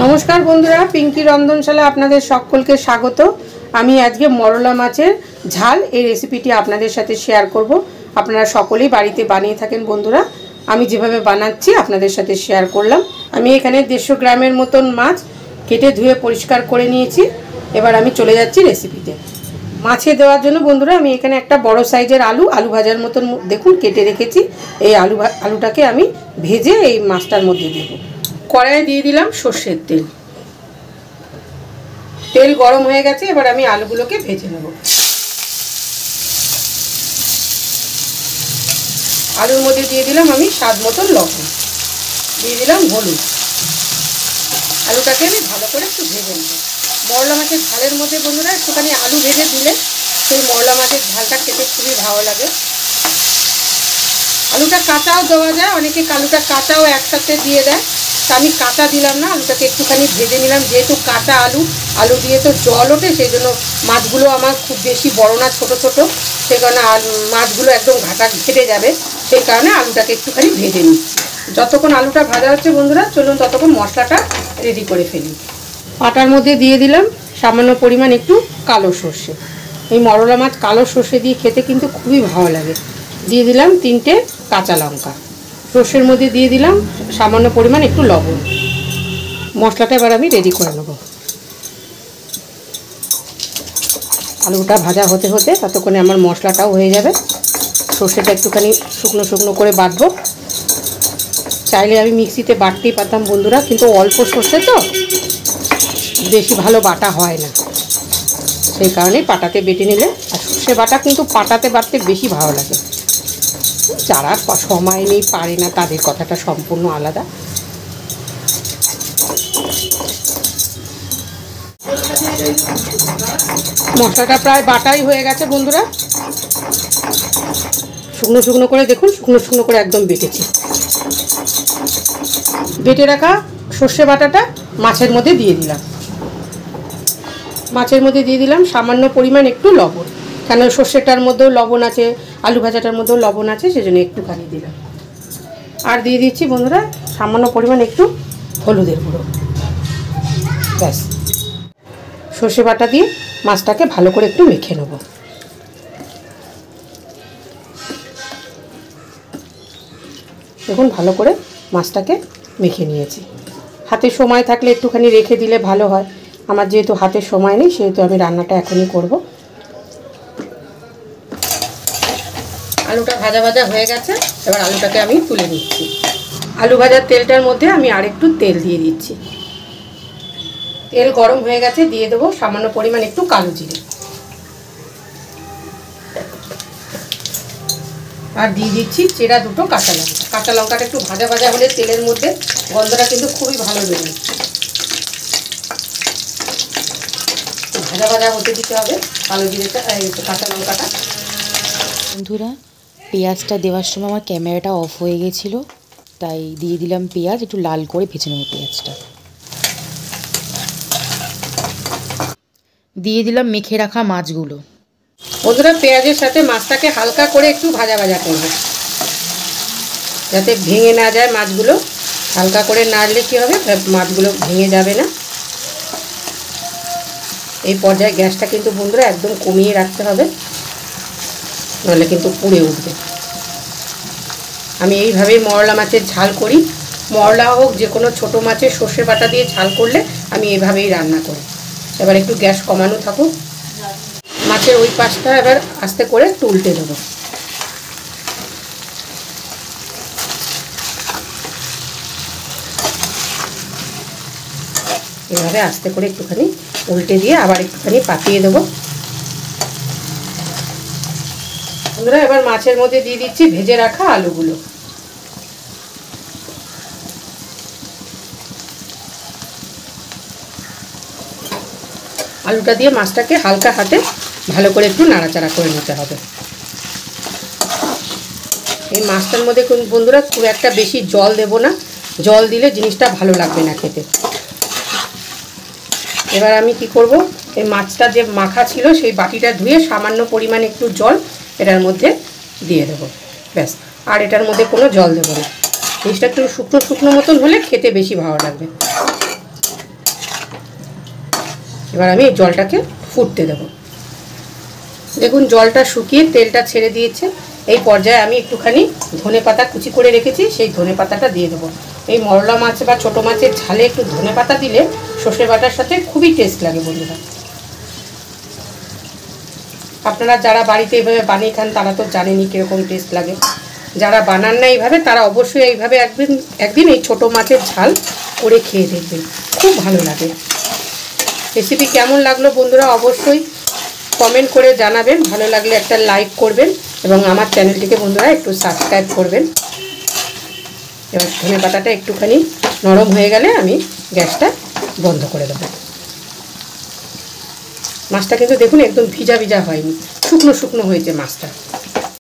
নমস্কার বন্ধুরা, পিঙ্কি রন্ধনশালা আপনাদের সকলকে স্বাগত। আমি আজকে মরলা মাছের ঝাল এই রেসিপিটি আপনাদের সাথে শেয়ার করব। আপনারা সকলেই বাড়িতে বানিয়ে থাকেন বন্ধুরা, আমি যেভাবে বানাচ্ছি আপনাদের সাথে শেয়ার করলাম। আমি এখানে 150 গ্রামের মতন মাছ কেটে ধুয়ে পরিষ্কার করে নিয়েছি। এবার আমি চলে যাচ্ছি রেসিপিতে। মাছে দেওয়ার জন্য বন্ধুরা আমি এখানে একটা বড় সাইজের আলু ভাজার মতন দেখুন কেটে রেখেছি। এই আলুটাকে আমি ভেজে এই মাছটার মধ্যে দেবো। কড়াইয়ে দিয়ে দিলাম সর্ষের তেল। তেল গরম হয়ে গেছে, এবার আমি আলুগুলোকে ভেজে নেব। আলুর মধ্যে দিয়ে দিলাম আমি স্বাদ মতন লবণ, দিয়ে দিলাম হলুদ। আলুটাকে আমি ভালো করে একটু ভেজে নেব। মরলা মাছের ঝালের মধ্যে বন্ধুরা একটুখানি আলু ভেজে দিলে সেই মরলা মাছের ঝালটা খেতে খুবই ভালো লাগে। আলুটা কাঁচাও দেওয়া যায়, অনেকে আলুটা কাঁচাও একসাথে দিয়ে দেয়, তা আমি কাঁচা দিলাম না, আলুটাকে একটুখানি ভেজে নিলাম। যেহেতু কাঁচা আলু দিয়ে তো জল ওঠে, সেই জন্য মাছগুলো আমার খুব বেশি বড় না, ছোট ছোট, সেই কারণে মাছগুলো একদম ঘেটে যাবে, সেই কারণে আলুটাকে একটুখানি ভেজে নিচ্ছি। যতক্ষণ আলুটা ভাজা হচ্ছে বন্ধুরা চলুন ততক্ষণ মশলাটা রেডি করে ফেলি। পাটার মধ্যে দিয়ে দিলাম সামান্য পরিমাণ একটু কালো সর্ষে। এই মরলা মাছ কালো সর্ষে দিয়ে খেতে কিন্তু খুবই ভালো লাগে। দিয়ে দিলাম 3টে কাঁচা লঙ্কা। সর্ষের মধ্যে দিয়ে দিলাম সামান্য পরিমাণ একটু লবণ। মশলাটা এবার আমি রেডি করে নেব। আলুটা ভাজা হতে হতে ততক্ষণে আমার মশলাটাও হয়ে যাবে। সর্ষেটা একটুখানি শুকনো শুকনো করে বাটবো। চাইলে আমি মিক্সিতে বাটতেই পারতাম বন্ধুরা, কিন্তু অল্প সর্ষে তো বেশি ভালো বাটা হয় না, সেই কারণেই পাটাতে বেটে নিলে। আর সর্ষে বাটা কিন্তু পাটাতে বাটতে বেশি ভালো লাগে। যারা সময় নেই, পারে না, তাদের কথাটা সম্পূর্ণ আলাদা। মশলাটা প্রায় বাটাই হয়ে গেছে বন্ধুরা। শুকনো শুকনো করে দেখুন, শুকনো শুকনো করে একদম বেটেছি। বেটে রাখা সর্ষে বাটাটা মাছের মধ্যে দিয়ে দিলাম। মাছের মধ্যে দিয়ে দিলাম সামান্য পরিমাণ একটু লবণ, কেন সর্ষেটার মধ্যেও লবণ আছে, আলু ভাজাটার মধ্যেও লবণ আছে, সেজন্য একটুখানি দিলাম। আর দিয়ে দিচ্ছি বন্ধুরা সামান্য পরিমাণ একটু হলুদের গুঁড়ো। ব্যাস, সর্ষে বাটা দিয়ে মাছটাকে ভালো করে একটু মেখে নেব। দেখুন ভালো করে মাছটাকে মেখে নিয়েছি। হাতে সময় থাকলে একটুখানি রেখে দিলে ভালো হয়। আমার যেহেতু হাতে সময় নেই, সেহেতু আমি রান্নাটা এখনই করব। আলুটা ভাজা ভাজা হয়ে গেছে, এবার আলুটাকে আমি তুলে নিচ্ছি। আলু ভাজার তেলটার মধ্যে আমি আরেকটু তেল দিয়ে দিচ্ছি। তেল গরম হয়ে গেছে, দিয়ে দেবো সামান্য পরিমাণ একটু কালো জিরে। আর দিয়ে দিচ্ছি চেরা 2টো কাঁচা লঙ্কা। কাঁচা লঙ্কাটা একটু ভাজা ভাজা হলে তেলের মধ্যে গন্ধটা কিন্তু খুবই ভালো বেরোয়। ভাজা ভাজা হতে দিতে হবে কালো জিরেটা, কাঁচা লঙ্কাটা। বন্ধুরা, পেঁয়াজটা দেওয়ার সময় আমার ক্যামেরাটা অফ হয়ে গেছিলো, তাই দিয়ে দিলাম পেঁয়াজ। একটু লাল করে ভেজে নেব পেঁয়াজটা। দিয়ে দিলাম মেখে রাখা মাছগুলো। বন্ধুরা, পেঁয়াজের সাথে মাছটাকে হালকা করে একটু ভাজা ভাজা করবে, যাতে ভেঙে না যায় মাছগুলো। হালকা করে নাড়লে কী হবে, মাছগুলো ভেঙে যাবে না। এই পর্যায়ে গ্যাসটা কিন্তু বন্ধুরা একদম কমিয়ে রাখতে হবে, নাহলে কিন্তু পুড়ে উঠবে। আমি এইভাবেই মরলা মাছের ঝাল করি। মরলা হোক, যে কোনো ছোটো মাছের সর্ষে বাটা দিয়ে ঝাল করলে আমি এইভাবেই রান্না করি। এবার একটু গ্যাস কমানো থাকুক। মাছের ওই পাশটা এবার আস্তে করে একটু উল্টে দেবো। এভাবে আস্তে করে একটুখানি উল্টে দিয়ে আবার একটুখানি পাতিয়ে দেবো। বন্ধুরা, এবার মাছের মধ্যে দিয়ে দিচ্ছি ভেজে রাখা আলুগুলো। আলুটা দিয়ে মাছটাকে হালকা হাতে ভালো করে একটু নাড়াচাড়া করে নিতে হবে। এই মাছটার মধ্যে বন্ধুরা খুব একটা বেশি জল দেব না, জল দিলে জিনিসটা ভালো লাগবে না খেতে। এবার আমি কি করব, এই মাছটা যে মাখা ছিল সেই বাটিটা ধুয়ে সামান্য পরিমাণ একটু জল এটার মধ্যে দিয়ে দেবো। ব্যাস, আর এটার মধ্যে কোনো জল দেবো না। জিনিসটা একটু শুকনো শুকনো মতন হলে খেতে বেশি ভালো লাগবে। এবার আমি এই জলটাকে ফুটতে দেবো। দেখুন জলটা শুকিয়ে তেলটা ছেড়ে দিয়েছে। এই পর্যায়ে আমি একটুখানি ধনেপাতা কুচি করে রেখেছি, সেই ধনেপাতাটা দিয়ে দেবো। এই মরলা মাছ বা ছোটো মাছের ঝালে একটু ধনেপাতা দিলে সর্ষে বাটার সাথে খুবই টেস্ট লাগে বন্ধুরা। আপনারা যারা বাড়িতে এইভাবে বানিয়ে খান তারা তো জানেনই কীরকম টেস্ট লাগে। যারা বানান না এইভাবে তারা অবশ্যই এইভাবে একদিন এই ছোটো মাছের ঝাল করে খেয়ে দেখবেন, খুব ভালো লাগে। রেসিপি কেমন লাগলো বন্ধুরা অবশ্যই কমেন্ট করে জানাবেন। ভালো লাগলে একটা লাইক করবেন এবং আমার চ্যানেলটিকে বন্ধুরা একটু সাবস্ক্রাইব করবেন। এবার ধনেপাতাটা একটুখানি নরম হয়ে গেলে আমি গ্যাসটা বন্ধ করে দেবো। মাছটা কিন্তু দেখুন একদম ভিজা ভিজা হয়নি, শুকনো শুকনো হয়েছে মাছটা।